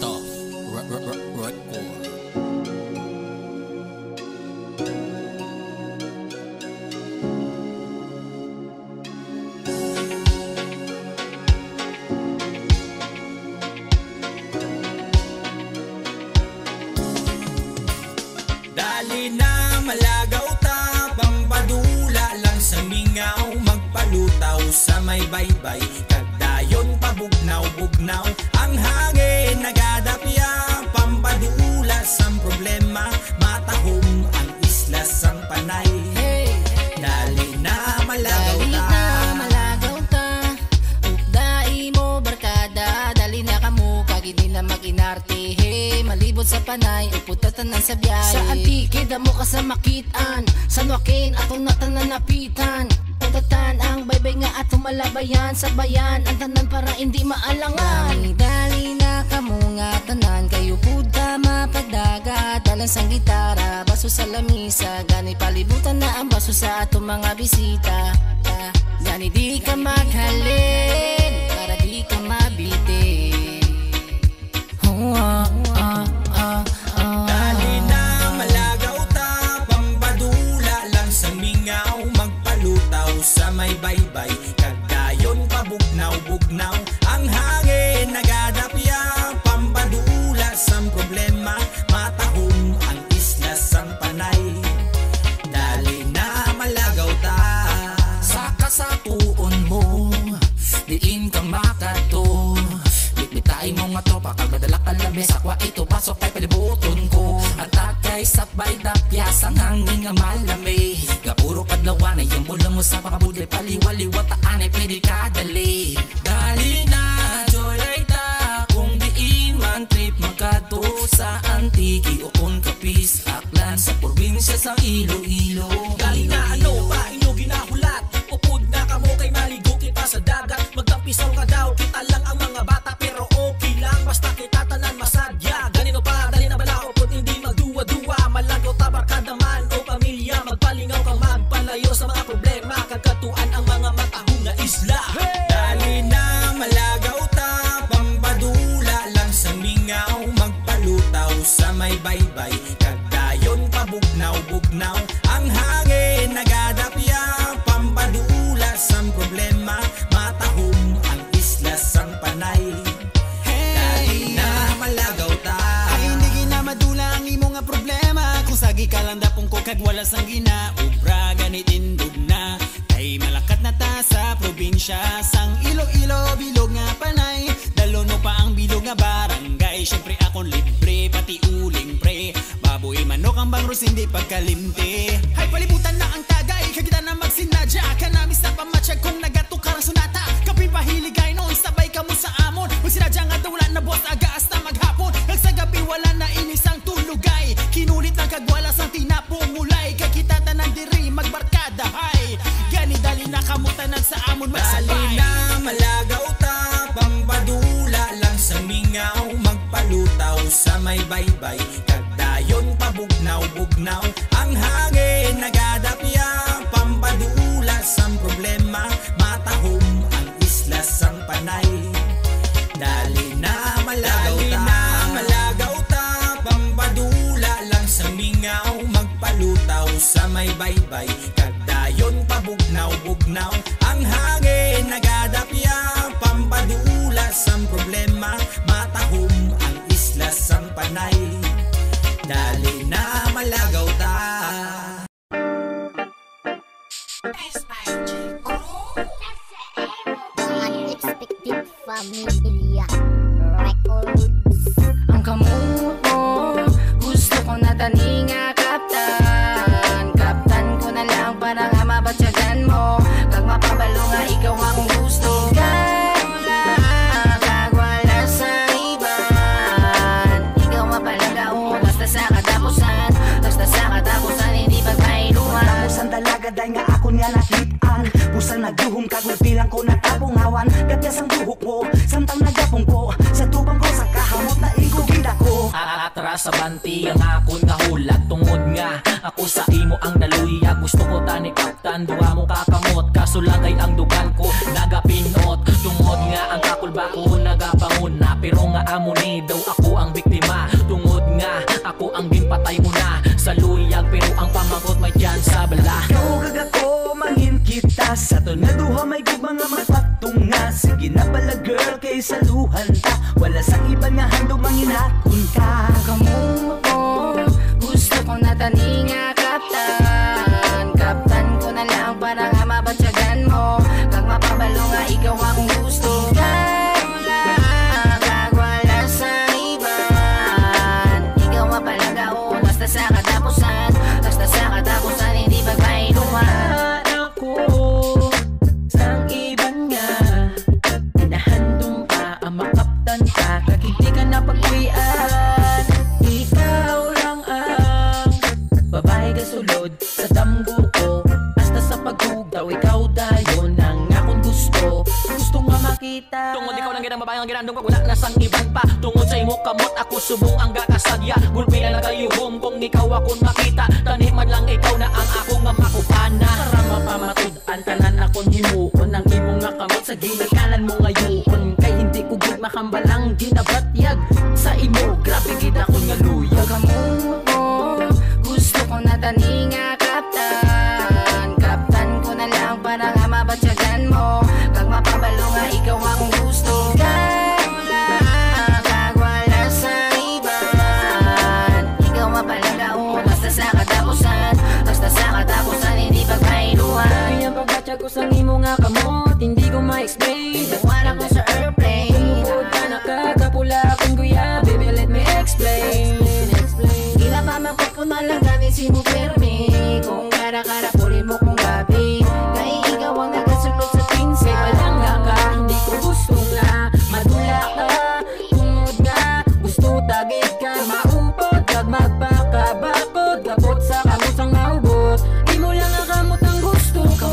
Tough record. Dali na malagaw ta, pampadula lang sa mingaw, magpalutaw sa may baybay, kagdayon pabugnaw-bugnaw, ang hangin nagadapya, pampadula sang problema, matahom ang isla sang panay. Dali na malagaw ta, ukdai mo barkada, dali na kamo kagidi na mag-inarte, malibot sa panay, uputatan sa biyahe. Sa antikid mo ka sa makitaan, sa nuakin atong natananapitan, utatan ang baybay nga atong malabayan, sa bayan ang tanan para hindi maalangan. Dali na kamo nga tanan, kayo pud ka mapadaga, dalan sang gitara, baso sa lamisa, gani palibutan na ang baso sa atong mga bisita. Gani di ka maghalin, para di ka mabitin. Dali na malagaw ta, pampadula lang sa mingaw, magpalutaw sa may baybay, kagdayon pabugnaw-bugnaw, ang hangin nagadapya, pampadula sang problema, matahom ang isla sang panay. Dali na malagaw ta, sa kasapuon mo, diin ka makato, bitbitay mo nga tropa, kagdadala ka labi, sakwa ito pasok kay palibuton ko, at kay sabay dapya sang hangin nga malami, gapuro kadlawan ay yung bulang mo sa pakabudlay, paliwaliwataan ay pwede ka dali. Dali na joyride ta, kung diin man trip magkato, sa Antiki o kung kapis, aklan sa probinsya sa Iloilo. Dali na ano ba inyo ginahulat, upod na kamo kay maligo kita sa dagat, magkampisaw ka daw, kita lang ang mga bata, pero okay lang basta kita tanan masadya. Ganito pa, dali na bala upod hindi magduwa-duwa, malagaw tabarkada man o pamilya, magpalingaw kang magpalayo sa mga problema, kagkatuan ang mga matahong na isla. Dali na malagaw ta, pampadula lang sa mingaw, magpalutaw sa may baybay, kagdayon pabugnaw-bugnaw, ang hangin nagadapya, pampadula sang problema, matahom ang isla sang panay. Dali na malagaw ta, ay hindi na madula ang imo nga problema, kung sagi ka lang dapong ko kag wala sang ginaubra, ganit indog na kay malakat na ta sa probinsya sang Iloilo, bilog nga panay, dalon mo pa ang bilog nga barangay, syempre akong libre pati uling pre, baboy manok ang bangros hindi pagkalimti. Hay palibutan na ang tagay, kagita na magsinadya, kanamis na pamatsyag kung nagatukar sunata, kapin pahiligay noon sabay ka mo sa amon, magsinadya nga wala na boss agaas na maghapon, nagsagabi wala na inisang tulugay, kinulit ng kagwala sang tinapumulay, kakita tanan diri magbarkada, hay gani dali na kamutanan sa amon magsabay. dali na malagaw ta, pampadula lang sa mingaw, magpalutaw sa may baybay, kagdayon pabugnaw-bugnaw, ang hangin nagadapya, pampadula sang problema, matahom ang isla sang panay. Dali na malagaw ta, pampadula lang sa mingaw, magpalutaw sa may baybay, kagdayon pabugnaw-bugnaw, ang hangin nagadapya, pampadula sang problema, matahom ang isla sang panay. Dali na malagaw ta. Unexpected Familia Records. Ang kamot mo, gusto ko na taninga kaptan, kaptan ko na lang para nga mabatyagan mo, kag mapabalo nga ikaw ang gusto. Ikaw lang, kag wala sa iban, ikaw mapalagaw, basta sa katapusan, basta sa katapusan, hindi pagpailuan. Tapusan dalaga day nga akon nga nakitaan, busan nagduhom kag bilang ko natabong hawan, gatyas ang buhok mo, samtang nagapong ko, sa tubang ko sa kahamot na igugid ako. Atras sa banti ang akon kahulat, tungod nga ako sa imo ang naluya, gusto ko tani kaptan, duwa mo kakamot, kasulagay ang dugan ko nagapinot, tungod nga ang kakulba ko nagapangot. una. Pero nga amo ni daw ako ang biktima, tungod nga ako ang ginpatay mo na sa luyag. Pero ang pamagot may dyan sa bala. Ikaw gagako, mangin kita sa to na duha may mga magpatunga. Sige na pala girl, kay saluhan ta. Wala sa iba nga hando manginakon ka. Kamong ko, gusto ko na tani nga kaptan. Kaptan ko na lang para nga mabatyagan mo. Kag mapabalo nga ikaw akong gusto. Ikaw lang, kag wala sa iban. Ikaw mapalaga o basta sa katapusan. Basta sa katapusan hindi magpainuman. Ako sang iban nga, hinahandong ka ang makaptan ka. Kag hindi ka napagwian, ikaw lang ang babae kasulod sa damgo ko. Hasta sa paghugaw, ikaw dayon ang akong gusto. Gusto nga makita. Tungod ikaw lang ginang babae ang ginandong ko, wala na sang iban pa. Tungod sa imo kamot, ako subong ang gakasagya. Gulpila na kayuhom kung ikaw akong makita. Taniman lang ikaw na ang akong nga makupana. Para mapamatud-an tanan akong himuon. Ang imo nga kamot sa ginikanan mo ngayon. Kay hindi ko gid makambalang ginabatyag sa imo. Grabe gid ako nga luyag. Kamong ko, gusto ko na tani nga kaptan. Kaptan ko na lang para nga mabatyagan mo. Kag mapabalo nga ikaw akong gusto. Ikaw lang, kag wala sa iban. Ikaw mapalaga o basta sa katapusan. Basta sa katapusan hindi pagpailuan. Kaya ang pagbatyag ko sa imo nga kamot, hindi ko ma-explain. Inuwan ako sa airplane. Tungkol ka nakakapula akong guya, baby let me explain. Gila pa mapot ko na lang gamit si mo permi. Kung kara-kara pulin mo kong gabi. Kaya ikaw ang nagasulot sa pinsa. Palangga ka, hindi ko gusto nga madula ka, tungod nga gusto tagid ka. Maupod kag magpakabakod, kapot sa kamusang maubot. Imo lang ang kamot ang gusto ko.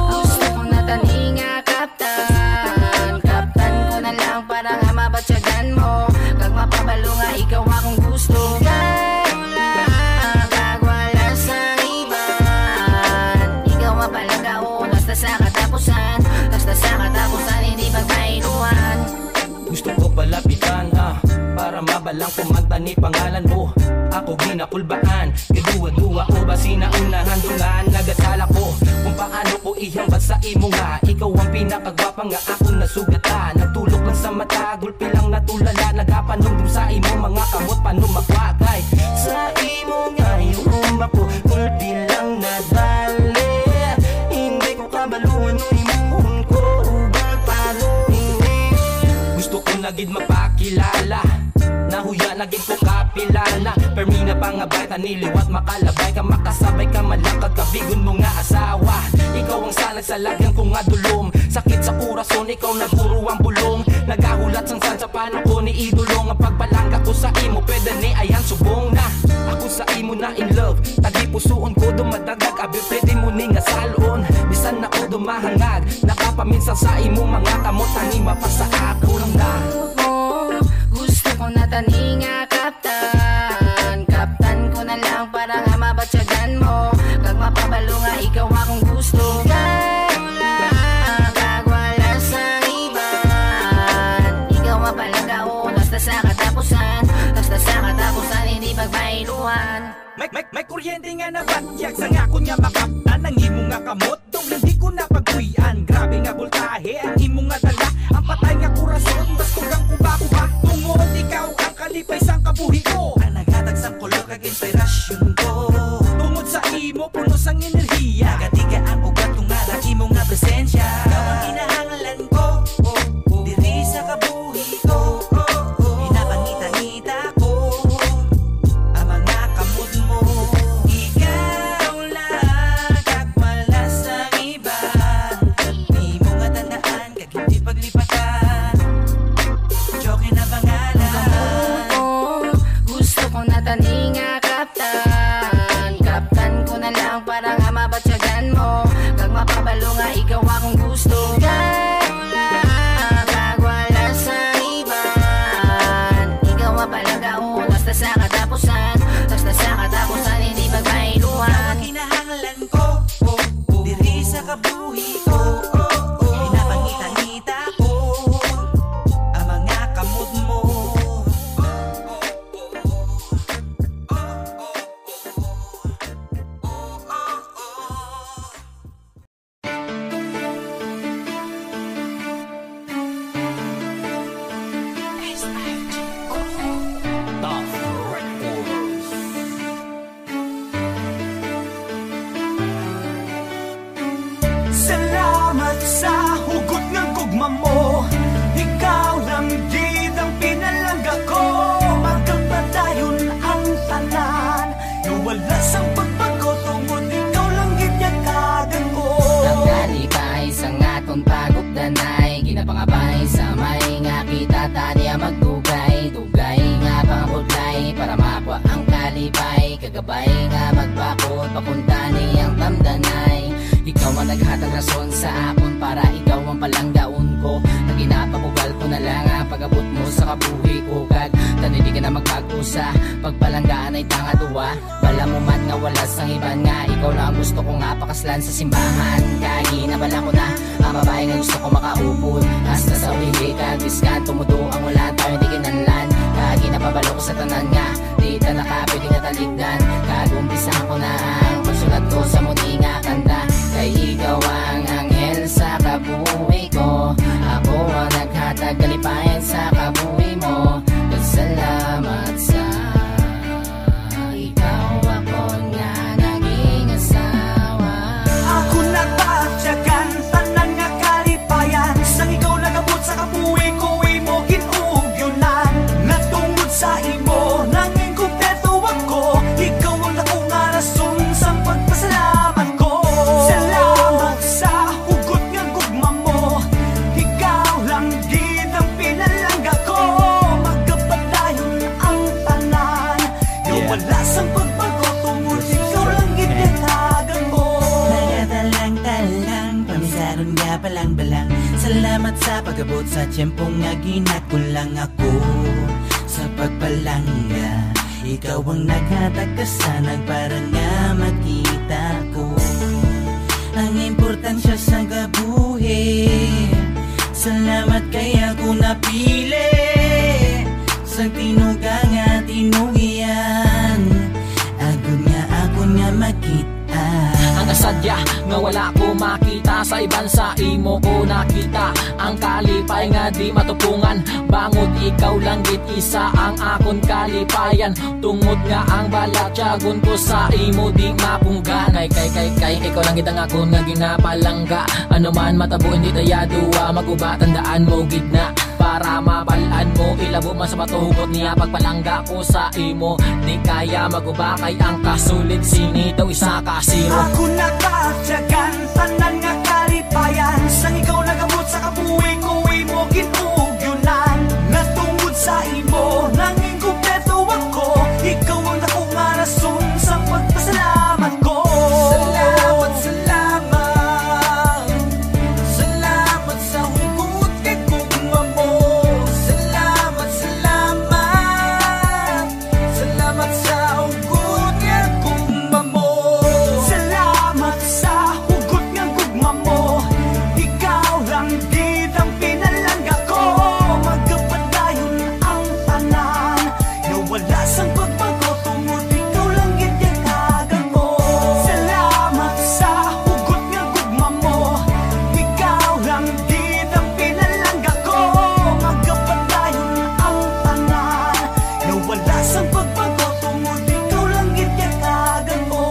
Gusto ko na tani nga kaptan. Kaptan ko na lang para nga mabatyagan mo. Kag mapabalo nga ikaw akong gusto. Ikaw lang, kag wala sa iban. Ikaw mapalaga o basta sa katapusan. Basta sa katapusan hindi pagpainuan. Gusto ko palapitan para mabalang kumanta ni pangalan mo. Ako ginapulbaan, kadua-dua o ba sinaunahan dungan. Nagasala ko kung paano ko ihambal sa imo nga. Ikaw ang pinakagwapa nga akong nasugatan. Nagtulog lang sa mata, gulpi lang natulala. Nagapanumdum sa imo mga kamot panumakwagay. Sa imo nga yung ako, gulpi lang nadali. Hindi ko kabaluan o imuhon ko, ubang palo hindi. Gusto ko nagid mapakilala, nahuya naging ko kapilana. Permina pangabay, taniliwat makalabay ka. Makasabay ka malakad, kabigon mo nga asawa. Ikaw ang salag sa lagyan ko nga dulom. Sakit sa kurason, ikaw naguro ang bulong. Nagahulat sang san sa paano ko ni idolong. Ang pagpalangga ko sa imo, pwede ni ayan subong na. Ako sa imo na in love, tagi pusuon ko dumadagdag. Abi pwede mo ni nga salon, bisan ako dumahangag. Nakapaminsan sa imo mga kamot, ani mapasa ako lang na. Gusto ko na tani nga kaptan. Kaptan ko na lang para nga mabatyagan mo. Kag mapabalo nga ikaw akong gusto. Ikaw lang, kag wala sa iban. Ikaw mapalaga o basta sa katapusan. Basta sa katapusan hindi pagpailuan. May kuryente nga nabatyag sa ngakon nga makaptan. Ang imo nga kamot, dong hindi ko napagkuyan. Grabe nga voltahe, ang imo nga dala. Ang patay nga kurason, basto gang kuba-kuba. Tungod ikaw ang kalipay sang kabuhi ko. Ang naghatag sang kolor kag inspirasyon ko. Tungod sa imo, puno sang enerhiya. Nagatiga ang ugat kung nga imo nga presensya. Ikaw ang kinahanglan ko, diri sa kabuhi ko. Pinapangita-ngita ko ang mga kamot mo. Ikaw lang, kag wala sa iba. Di mo nga tandaan, gugma mo. Ikaw lang gid ang pinalangga ko. Magkapadayon ang tanan, nawala sang pagbago tungod ikaw lang gid yakagan ko. Ang nalipay sa ngaton pagupdanay, ginapangabay sa may nga kita taniya magdugay. Dugay nga pangabudlay para makuha ang kalipay. Kagabay nga magbakot papunta niyang tamdanay. Ikaw ang naghatag rason sa akon para ikaw ang palanggaon ko. Na ginapabugal ko na lang ang pag-abot mo sa kabuhi ko. Kag tanili ka na magbago sa pagpalanggaan ay tanga duwa. Bala mo man nga wala sang iban nga, ikaw lang gusto ko nga pakaslan sa simbahan. Kagi na bala ko na ang babae nga gusto ko makaupod. Hasta sa ulihi kag biskan tumudo ang wala tayo di kinanlan. Kagi na pabalo ko sa tanan nga, di ta nakapwede nga taligdan. Kag umpisa ko na ang pagsulat ko sa muni nga kanta. Kay ikaw ang anghel sa kabuhi ko, ako ang naghatag kalipayan sa kabuhi mo. Salamat sa ikaw ako nga naging asawa. Ako nagpatyagan tanan nga kalipayan, sang ikaw nagabot sa kabuhi ko, imo ginugyunan. Natungod sa imo nanging kumpleto ako, ikaw ang ako nga rason sang pagpasalamat ko. Salamat sa hugot nga gugma mo, ikaw lang gid ang pinalangga ko. Magkapadayon ang tanan, nawala sang pagbago tungod ikaw lang gid yakagan mo. Nagadalang-dalang, pamisaron nga palang-balang. Salamat sa pag-abot sa tiyempong nga ginakulang ako. Sa pagpalangga, ikaw ang naghatag kasanag para nga makita ko ang importansya sa kabuhi. Salamat kaya ko napili sa tinugang at tinugian. Agod nga ako nga makita. Ang kasadya nga wala ko makita, sa iban sa imo ko nakita. Ang kalipay nga di matupungan, bangod ikaw lang git isa ang akon kalipayan. Tungod nga ang balatyagon ko sa imo di mapunggan. Kay ikaw lang git ang akon nga ginapalangga. Ano man matabo hindi tayo duwa, maguba tandaan mo gid na para mabalaan mo. Ilabo man sa matuhugot niya pagpalangga ko sa imo. Di kaya maguba kay ang kasulit sinitaw isa ka zero. Ako nagpatyagan tanan nga kalipayan, sang ikaw nagabot sa kabuhi ko, imo ginugyunan. Natungod sa imo nanging kumpleto ako, ikaw ang ako nga rason sang pagpasalamat ko. Salamat, salamat, salamat sa hugot kay gugma mo. Salamat, salamat, salamat sa hugot kay gugma mo. Salamat sa hugot nga gugma mo, ikaw lang gid ang pinalangga ko. Magkapadayon ang tanan, nawala sang pagbago tungod ikaw lang gid yakagan ko. Salamat sa hugot nga gugma mo, ikaw lang gid ang pinalangga ko. Magkapadayon ang tanan, nawala sang pagbago tungod ikaw lang gid yakagan ko.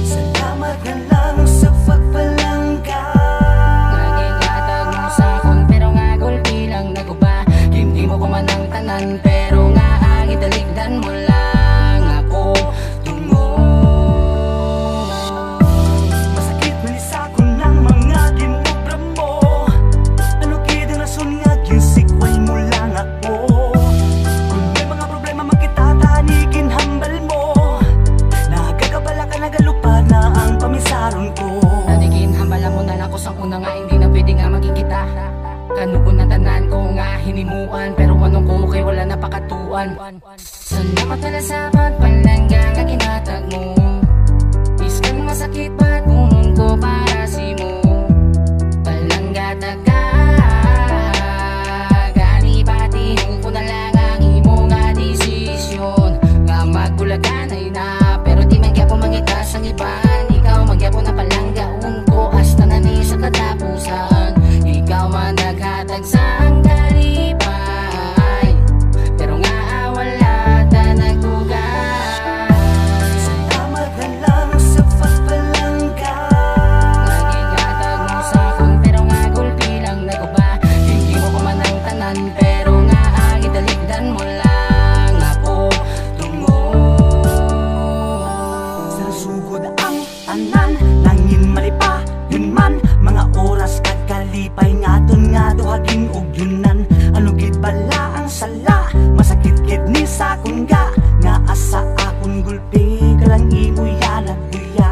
Salamat na lang sa pagpalangga. Naging hatag mo sa akon pero nga gulpi lang naguba. Hindi mo ko man ang tanan pero nga ang italigdan mo lang ako tungo. Masakit man isa ko ng mga ginubra mo. Ano gid ang rason nga ginsikway mo lang ako. Kung may mga problema magkitatanigin hambal mo, nagagabala ka nagalupad na ang pamisaron ko. Nadigin hambala mo na lang ko sang una nga hindi na pwede nga maging kita. Kanugon na tanan ko nga hinimuan, pero anong ko kay wala na pakatuan. Salamat pala sa pagpalangga nga ginatag mo. Iskan masakit pa kung ko para si mo. naghatag ka. Gani patihin ko na lang ang imo nga desisyon. Nga magbulagan ay na, pero di man kaya po mangitas ang iban. Ikaw magyapon na palanggaon ko hasta na ni sa katapusan. Ikaw man naghatag sa ang kalipay, pero nga wala ta nagtugan. Salamat na lang sa pagpalangga. Naging hatag mo sa akon, pero nga gulpi lang naguba. Hindi mo ko man ang tanan, pero nga gidaligdan mo lang ako tungo. Sa sugod ang tanan, langin malipa, yun man. Mga oras kagkalipay ngaton nga duhagin og yunan. Ano gid bala ang sala, masakit gid ni sa kunga. Nga asa akong gulpi, kalang ibuya nagbuya.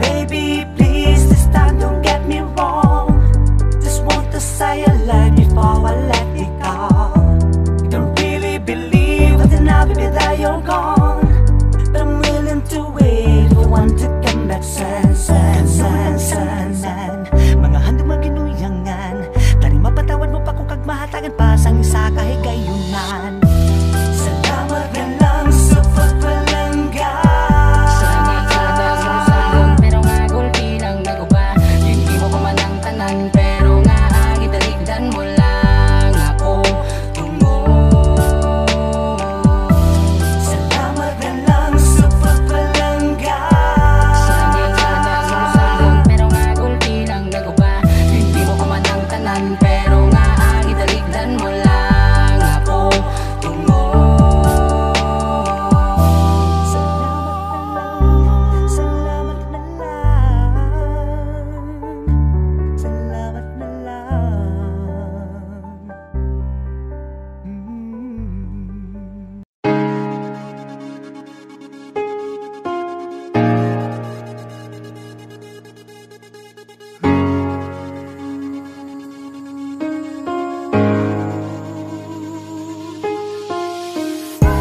Baby, please this time don't get me wrong. Just want to say I love you before I let it go. Don't really believe that now baby that you're gone, but I'm willing to wait for one to come back. Mga handog maginuyangan, tani mapatawad mo pa kung kag mahatagan pa sang isa kahigayunan. Salamat na lang sa pagpalangga. Naging hatag mo sa akon, pero nga gulpi lang naguba. Hindi mo ko man ang tanan, pero nga gidaligdan mo lang ako tungo. Salamat na lang sa pagpalangga. Naging hatag mo sa akon, pero nga gulpi lang naguba. Hindi mo ko man ang tanan, pero nga gidaligdan mo lang ako tungo. Salamat na lang. Salamat na lang.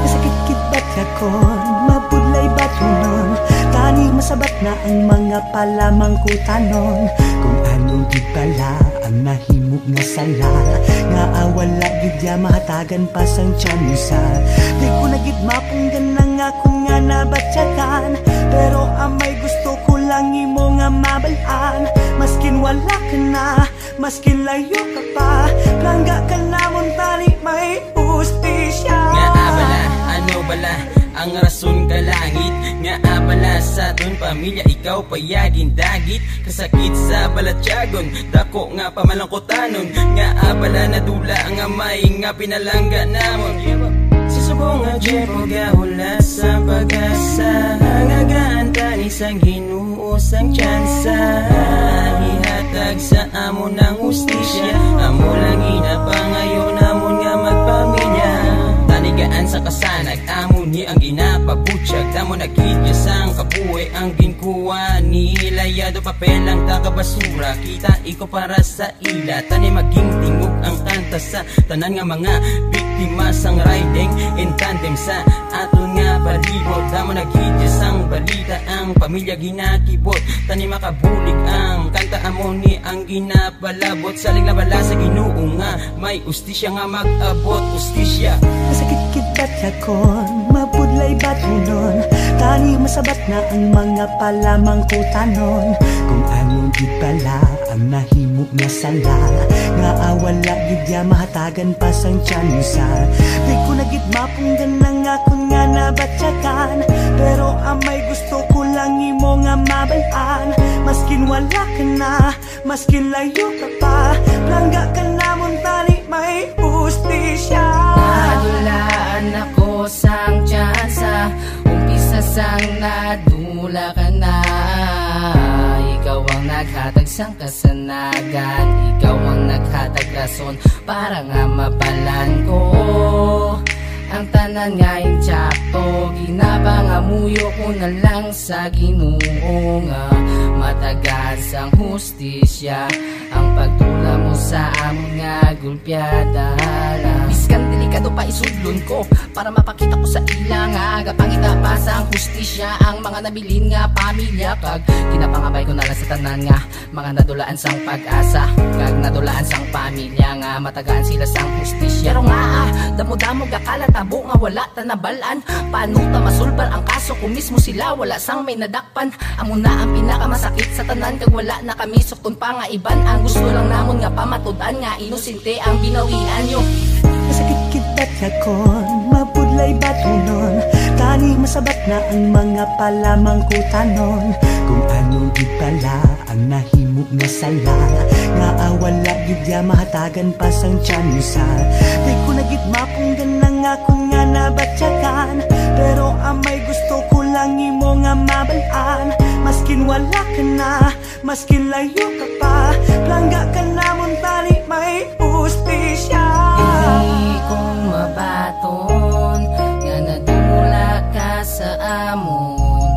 Masakit kit ba't yakon, mabudlay ba't hunon. Tani masabat na ang mga palamang kutanon. Kung ano gid bala ang nahimog nga sala, nga awala gid ya mahatagan pa sang tsansa. Di ko na gid mapunggan ang akong nga nabatyagan, pero amay gusto ko lang imo nga mabalaan. Maskin wala ka na, maskin layo ka pa, plangga ka namon tani may ustisya. Nga abala, ano bala ang rason ka langit. Nga abala sa ton pamilya, ikaw payagin dagit. Kasakit sa balatyagon, dako nga pamalangkotanon. Nga abala na dula ang amay nga pinalangga namon. Susubong nga jepo gahula sa pag-asa, nga gaanta ni sang Ginoo sang tsansa. Ihatag sa amo ng ustisya, amo lang inapangayon namon nga magpamilya. Tanigaan sa kasanag, amo ni ang ginapabutyag. Tamo nagkidya sang kabuhay ang ginkuha ni Ilayado papel ang takabasura. Kita iko para sa ila, tani maging tingog ang kanta sa tanan nga mga biktima sang riding in tandem sa aton nga palibot. Tamo nagkidya sang balita ang pamilya ginakibot. Tani makabulig ang kanta amo ni ang ginapalabot. Saling labala sa Ginoo nga may ustisya nga mag-abot. Ustisya Masakit kit ba't yakon, mabudlay ba't hunon. Tani masabat na ang mga palamang kutanon. Kung ano gid bala ang nahimog nga sala, nga awala gid ya mahatagan pa sang tsansa. Di ko na gid mapunggan ang akong nga nabatyagan, pero amay gusto ko lang imo nga mabalaan. Maskin wala ka na, maskin layo ka pa, plangga ka namon tani may ustisya. Nadulaan ako sang tsansa, umpisa sang nadula ka na. Ikaw ang naghatag sang kasanagan, ikaw ang naghatag rason para nga mabalan ko. Ang tanan nga intsakto, ginapangamuyo ko na lang sa Ginoo nga matagal sang hustisya ang pagtula mo sa among nga gulpyada. Iskan dili kado pa isudlon ko para mapakita ko sa ila nga agapangita pa sa ang hustisya ang mga nabilin nga pamilya kag ginapangabay ko na lang sa tanan nga mga nadulaan sang pag-asa kag nadulaan sang pamilya nga matagaan sila sang hustisya pero nga damo-damo gakala tabo nga wala ta nabalaan paano ta masulbal ang kaso kung mismo sila wala sang may nadakpan amo na ang pinakamasakit sa tanan kag wala na kami sukton pa nga iban ang gusto lang namon nga pamatud-an nga inosente ang binawian nyo. Masakit kita yakon, mabudlay batunon tani masabat na ang mga palamang kutanon kung ano di pala ang nahimog na sala nga awala gidya mahatagan pa sang tsansa di ko nagitma kung ganang ako nga nabatyakan pero amay gusto ko lang imo nga mabalaan maskin wala ka na maskin layo ka pa plangga ka namon tali may ustisya Hindi kong mabaton nga nadula ka sa amon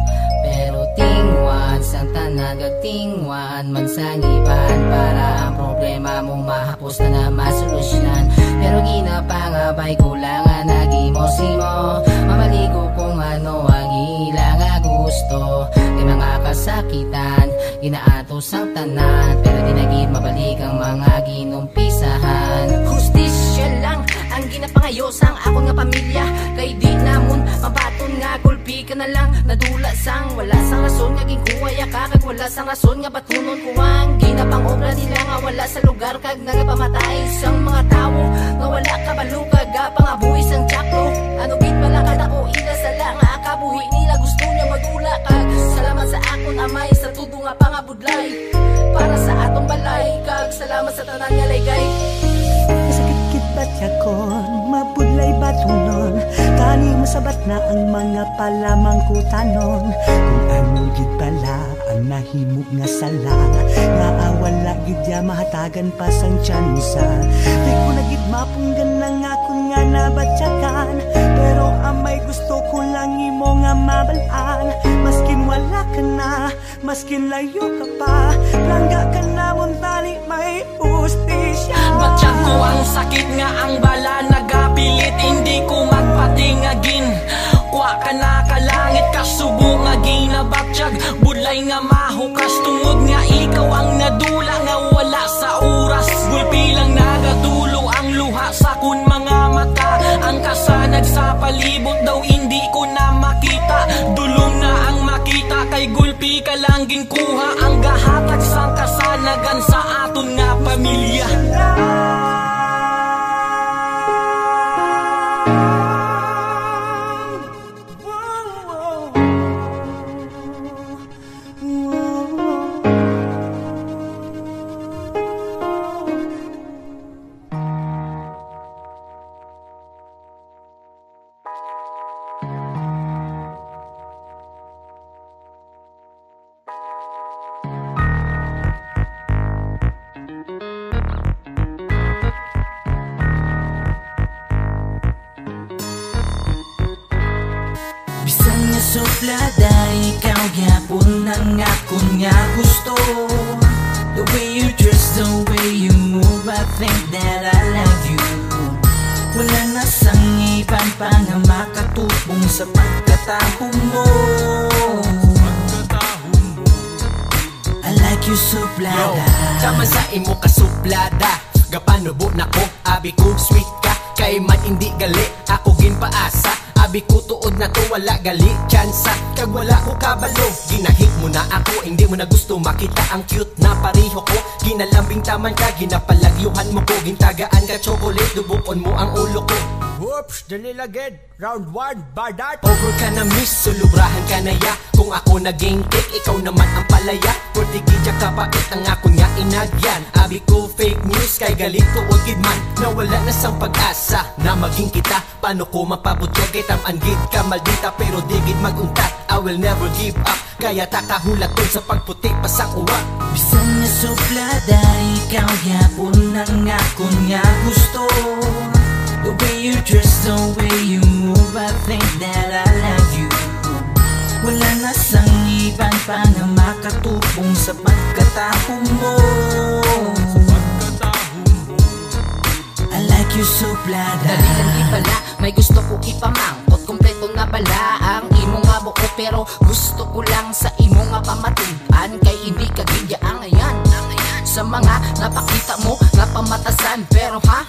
pero tingwan sang tanagag tingwan magsangiban para ang problema mong mahapos na masolusyonan pero ginapangabay ko lang nga nagimosimo mamaligo kung ano ang ilang gusto kay mga kasakitan ginaato sang tanan pero dinagid mabalik ang mga ginumpisahan hustisya lang ang ginapangayo sang akon nga pamilya kay di namon mabaton nga gulpi ka na lang nadula sang wala sang rason nga ginkuwaya ka kag wala sang rason nga batunon ko ang ginapangobra nila nga wala sa lugar kag nagapamatay sang mga tawo nga wala kabalo kag pangabuhi sang tsaklo ano gid pala kada ko ila sa lang akabuhi nila gusto niya madula kag salamat sa akon amay sa tudo nga pangabudlay para sa atong balay kag salamat sa tanan nga laygay Masakit ba't yakon, mabudlay batunon tani masabat na ang mga palamang kutanon kung ano gid pala ang nahimog nga sala nga awala gidya mahatagan pa sang tsansa di ko nagid mapunggan ng akon nga nabatyakan pero amay gusto ko lang imo nga mabalaan maskin wala ka na maskin layo ka pa langga ka namon tali may ustisya Batsyag ko ang sakit nga ang bala nagapilit hindi ko magpatingagin kwa ka na kalangit kasubo nga ginabatsyag budlay nga mahukas tungod nga ikaw ang nadula nga wala sa oras gulpi lang nagatulo ang luha sa kun mga mata ang kasanag sa palibot daw hindi ko na makita dulong na ang makita kay gulpi ka lang ginkuha ang gahatag sang kasanagan sa aton nga pamilya Bisan nga suplada, ikaw gyapon ang akong nga gusto. The way you dress, the way you move, I think that I love you. Wala na sang iban pa nga makatupong sa pagkataho mo. I like you suplada. Tama sa imo ka suplada gapanubo na ko, abi ko sweet ka kay man hindi gali, ako ginpaasa abi ko tuod na to wala gali tsansa kag wala ko kabalo ginahik mo na ako hindi mo na gusto makita ang cute na pareho ko ginalambing taman ka ginapalagyuhan mo ko gintagaan ka chocolate dubukon mo ang ulo ko whoops dalilagid round 1 bardat over ka na miss sulubrahan ka na ya kung ako naging cake ikaw naman ang palaya portigidya kapait ang ako nga inagyan abi ko fake news kay galit ko ugid man nawala na sang pag-asa na maging kita paano ko mapabutyag kay tam-anggid ka maldita pero digid maguntat I will never give up kaya takahulaton sa pagputik pasang uwak Bisan nga suplada, ikaw gyapon ang akong nga gusto. The way you dress, the way you move, I think that I love you. Wala na sang iban pa nga makatupong sa pagkataho mo. I like you suplada. Dali lang di bala, may gusto ko ipamangkot. Kompleto na bala ang imo nga buko, pero gusto ko lang sa imo nga pamatuan. Kay hindi ka gidya ang ayan sa mga napakita mo nga pamatasan. Pero ha,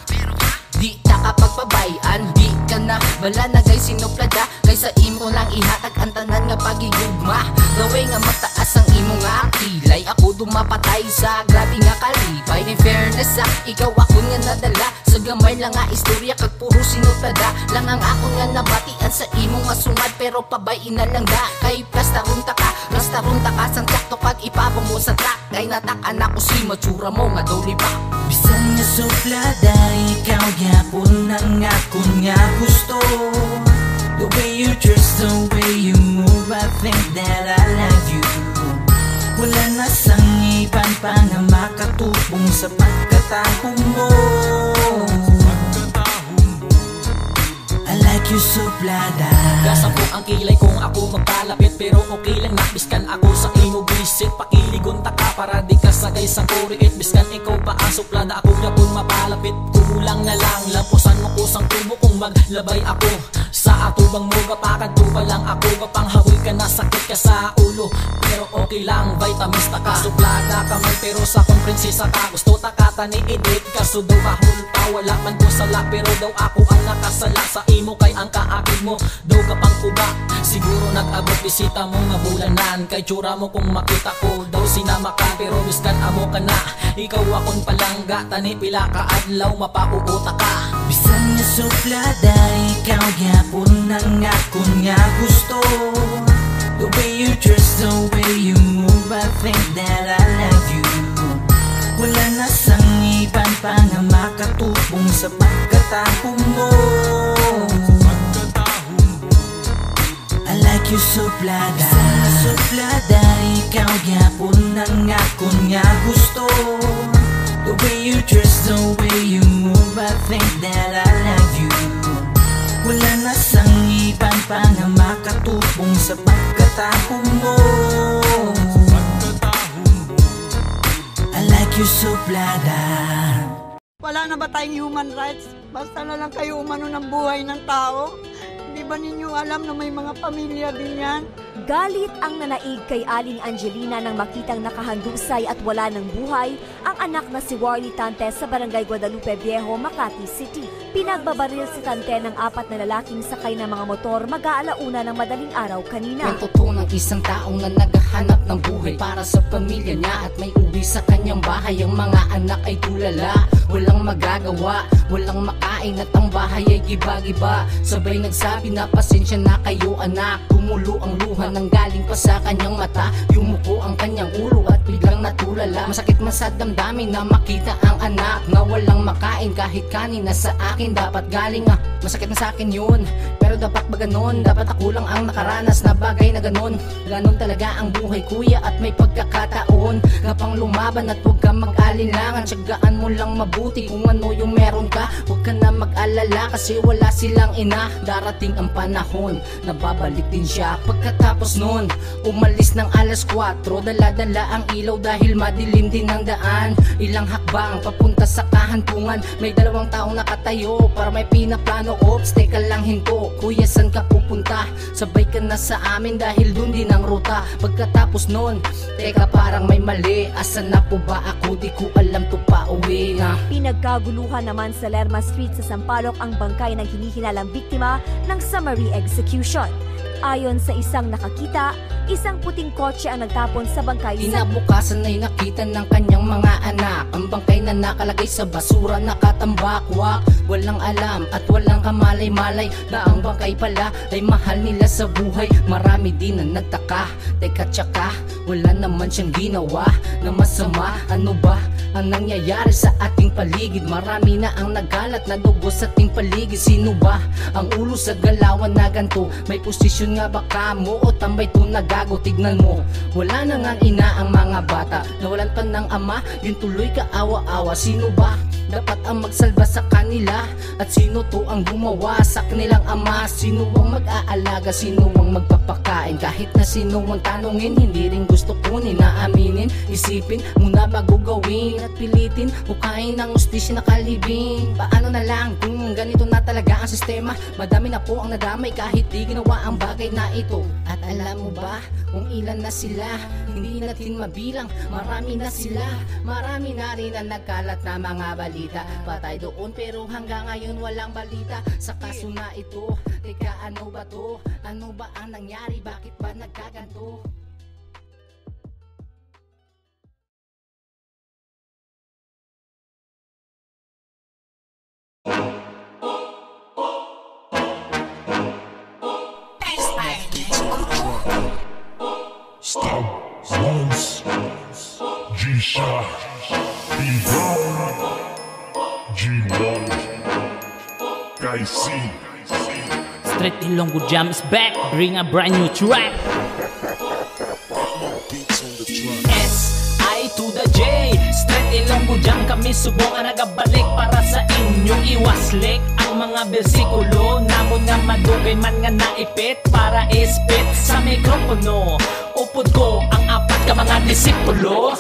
di nakapagpabayan, di ka na bala na gay sinuplada. Kaysa imo lang ihatag ang tanan nga pagigugma. Gaway nga mataas ang imo nga kilay, ako dumapatay sa grabe nga kalipay. In fairness ikaw ako nga nadala sa gamay lang nga istorya, kag puro sinuplada lang ang ako nga nabatian sa imo nga sungad. Pero pabay na lang da, kay plastarun ta ka sang sakto pag ipabong mo sa track. Kay natakan ako si matsura mo nga daw lipa. Bisan nga suplada, ikaw yapon ang ako nga gusto. The way you dress, the way you move, I think that I love you. Wala na sang iban pa na makatupong sa pagkataho mo. I like you suplada. Gasa po ang kilay kung ako magpalapit, pero okay lang na biskan ako sa imo visit. Pakiligon ta ka para di ka sagay sa kuriit. Biskan ikaw pa ang suplada, ako niya kung mapalapit. Kumulang na lang, lampusan mo kusang tubo kung maglabay ako. Sa atubang mo gapakan tuba lang ako, gapanghaboy ka na sakit ka sa ulo. Pero okay lang, vitamins ta ka. Suplada ka man pero sa kong prinsesa ka. Gusto ta ka tani edit ka, so daw kahul pa. Wala man ko sala, pero daw ako ang nakasala sa imo. Kay ang kaakid mo, daw ka pang kuba. Siguro nag-abot bisita mo nga bulanan. Kay tsura mo kung makita ko, daw sinama ka. Pero biskan amo ka na, ikaw akong palangga. Tani pila ka adlaw, mapauuta ka. Bisan nga suplada, ikaw yapon ang ako nga gusto. The way you dress, the way you move, I think that I love you. Wala na sang iban pa nga makatupong sa pagkataho mo. I like you suplada. Bisan nga suplada, ikaw yapon ang ako nga gusto. The way you dress, the way you move, I think that I love you. Wala na sang iban pa nga makatupong sa pagkataho mo. I like you suplada. Wala na ba tayong human rights? Basta na lang kayo umano ng buhay ng tao? Hindi ba ninyo alam na may mga pamilya din yan? Galit ang nanaig kay Aling Angelina nang makitang nakahandusay at wala ng buhay ang anak na si Warly Tante sa Barangay Guadalupe Viejo, Makati City. Pinagbabaril si Tante ng 4 na lalaking sakay ng mga motor mag-aalauna ng madaling araw kanina. Kwento to ng isang taong na naghahanap ng buhay para sa pamilya niya at may uwi sa kanyang bahay. Ang mga anak ay tulala, walang magagawa, walang makain at ang bahay ay giba-giba. Sabay nagsabi na pasensya na kayo anak. Tumulo ang luha nang galing pa sa kanyang mata. Yumuko ang kanyang ulo at biglang natulala. Masakit man sa damdamin na makita ang anak na walang makain kahit kanina sa akin. Dapat galing masakit na sa akin yun, pero dapat ba ganon? Dapat ako lang ang nakaranas na bagay na ganon. Ganon talaga ang buhay kuya at may pagkakataon kapang lumaban at huwag ka mag-alinlangan. Tiyagaan mo lang mabuti kung ano yung meron ka. Huwag ka na mag-alala kasi wala silang ina. Darating ang panahon na babalik din siya. Pagkatapos nun, umalis ng alas 4. Dala-dala ang ilaw dahil madilim din ang daan. Ilang hakbang papunta sa kahantungan. May 2 taong nakatayo para may pinaplano. Ops, teka lang hinto, kuya saan ka pupunta? Sabay ka na sa amin dahil dun din ang ruta. Pagkatapos nun, teka parang may mali. Asan na po ba ako? Di ko alam to pa uwi na. Pinagkaguluhan naman sa Lerma Street sa Sampaloc ang bangkay ng hinihinalang biktima ng summary execution. Ayon sa isang nakakita, isang puting kotse ang nagtapon sa bangkay. Kinabukasan ay nakita ng kanyang mga anak ang bangkay na nakalagay sa basura, nakatambak-wak. Walang alam at walang kamalay-malay na ang bangkay pala ay mahal nila sa buhay. Marami din na nagtaka, teka tsaka, wala naman siyang ginawa na masama. Ano ba ang nangyayari sa ating paligid? Marami na ang nagalat na dugo sa ating paligid. Sino ba ang ulo sa galawan na ganito? May posisyon nga ba kamo o tambay to nagago? Tignan mo, wala na nga ina ang mga bata, nawalan pa ng ama, yun tuloy kaawa-awa. Sino ba dapat ang magsalba sa kanila. At sino to ang gumawa sa kanilang ama? Sino ang mag-aalaga? Sino ang magpapakain? Kahit na sino ang tanongin, hindi rin gusto kunin na aminin. Isipin muna bago gawin at pilitin hukayin ng ustisya na kalibing. Paano na lang kung ganito na talaga ang sistema? Madami na po ang nadamay kahit di ginawa ang bagay na ito. At alam mo ba kung ilan na sila? Hindi natin mabilang, marami na sila. Marami na rin ang nagkalat na mga balita. Patay doon pero hanggang ngayon walang balita sa kaso na ito. Teka, ano ba to? Ano ba ang nangyari? Bakit ba nagkaganto? Stop once, G-Shot, B-Round, G1, Kai-C. Straight Ilonggo Jam is back, bring a brand new track. S-I to the J, Straight Ilonggo Jam, kami subong ang nagabalik para sa inyong iwaslik. Ang mga bersikulo, namon nga madugay man nga naipit para ispit sa mikropono. Upod ko ang apat ka mga disipulo.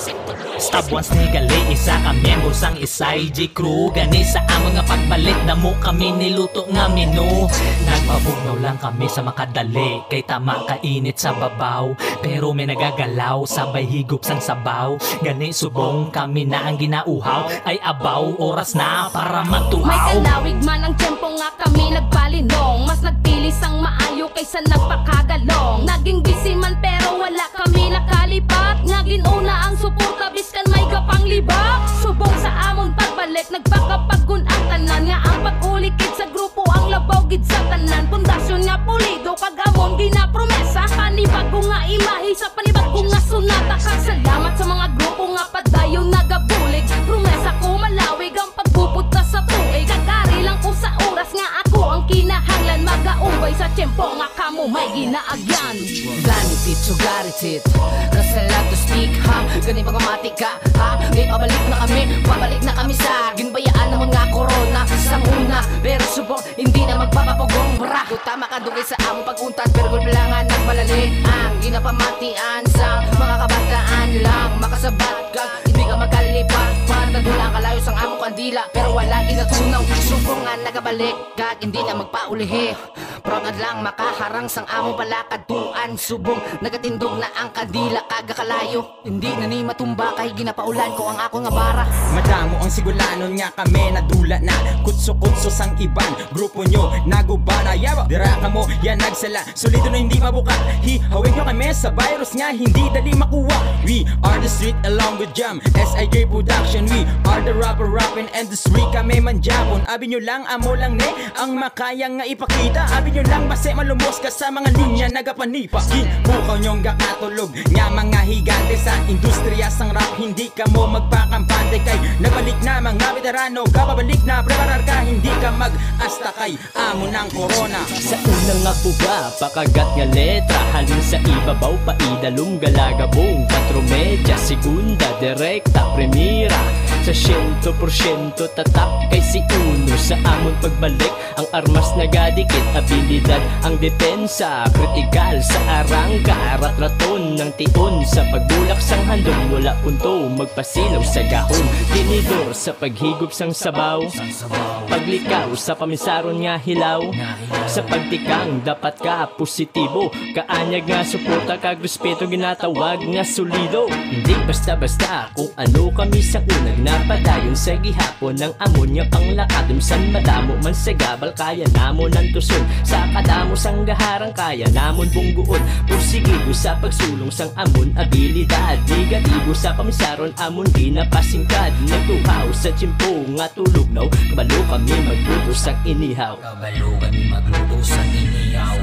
Stop once ni gali, isa ka miyembro sang isay G-Crew. Gani sa among nga pagbalik na mo kami niluto nga menu. Nagpabugnaw lang kami sa makadali, kay tama kainit sa babaw. Pero may nagagalaw, sabay higop sang sabaw. Gani subong kami na ang ginauhaw. Ay abaw, oras na para matuhaw. May kalawig man ang tiyempo nga kami nagpalinong. Mas nagpili sang maayo kaysa nagpakagalong. Naging busy man pero wala kami nakalipat. Ngagin una ang suporta biskan may gapang libak. Subong sa amon pagbalik nagpakapagun ang tanan. Nga ang pag-ulikid sa grupo ang labaw gid sa tanan. Pundasyon nga pulido kag amon ginapromesa. Panibago nga imahe sa panibago nga sunata. Kasalamat sa mga grupo nga padayon nagabulig. Promesa ko malawig ang pagpupunta sa tuig. Kagari lang ko sa oras nga ako ang kinahanglan. Magaumbay sa tiyempo nga kamo may ginaagyan. Ganit it, sugarit it, kasalat to stick ha. Gani pagmamati ka ha. Di pabalik na kami sa ginbayaan naman nga korona. Sang una, pero subong hindi na magpapapagong bra. Tama ka dugay sa among pag-untat, pero gulpilangan nagmalali ang ginapamatian sa mga kabataan lang. Makasabat ka, hindi ka magkalipat. Pagkagulang kalayo sang among kandila, pero wala ginatunaw. Subong nga nagabalik ka, hindi na magpaulihi. Proud lang makaharang sang among palakatuan. Subong nagatindog na ang kandila kagakalayo. Hindi na ni matumba kay ginapaulan ko ang ako nga bara. Madamo ang sigulanon nga kami nadula na. Kutso-kutso sang iban grupo nyo nagubana. Yaba, dira ka mo yan nagsala. Solido na hindi mabuka. Hihawig nyo kami sa virus nga hindi dali makuha. We are the Street Ilonggo Jam, SIJ Production. We are the rapper rapping industry. Kami man Japon. Abi nyo lang, amo lang ne ang makayang nga ipakita. Abi nyo lang base malumos ka sa mga linya nagapanipa. Bukaw nyong kakatulog nga mga higante sa industriya sang rap. Hindi ka mo magpakampante kay nabalik na mga veterano. Kapabalik na preparar ka, hindi ka mag-asta kay amo ng corona. Sa unang nga buga, pakagat nga letra. Halin sa ibabaw, paidalong galagabong. 4 medya, segunda, direkta, premiera. Sa 100% tatak kay si Uno. Sa amon pagbalik, ang armas nagadikit. Abilidad ang depensa, kritikal sa arangka. Ratraton ng tiun sa pagbulak sang handong. Wala punto, magpasilaw sa gahon. Tinidor sa paghigop sang sabaw. Paglikaw sa pamisaron nga hilaw. Sa pagtikang dapat ka positibo. Kaanyag nga suporta kag respeto ginatawag nga solido. Hindi basta-basta kung ano kami sa unag napadayon sa gihapon ng amon nga panglakadom. San madamo man sa gabal kaya namon ang tuson. Sa kadamo sang gaharang kaya namon bungguon. Pursigido sa pagsulong sang amon abilidad. Negatibo sa pamisaron amon di napasingkad. Nagtuhaw sa tiyempo nga tulugnaw. Kabalo kami magluto sang inihaw. Kabalo kami magluto sang inihaw.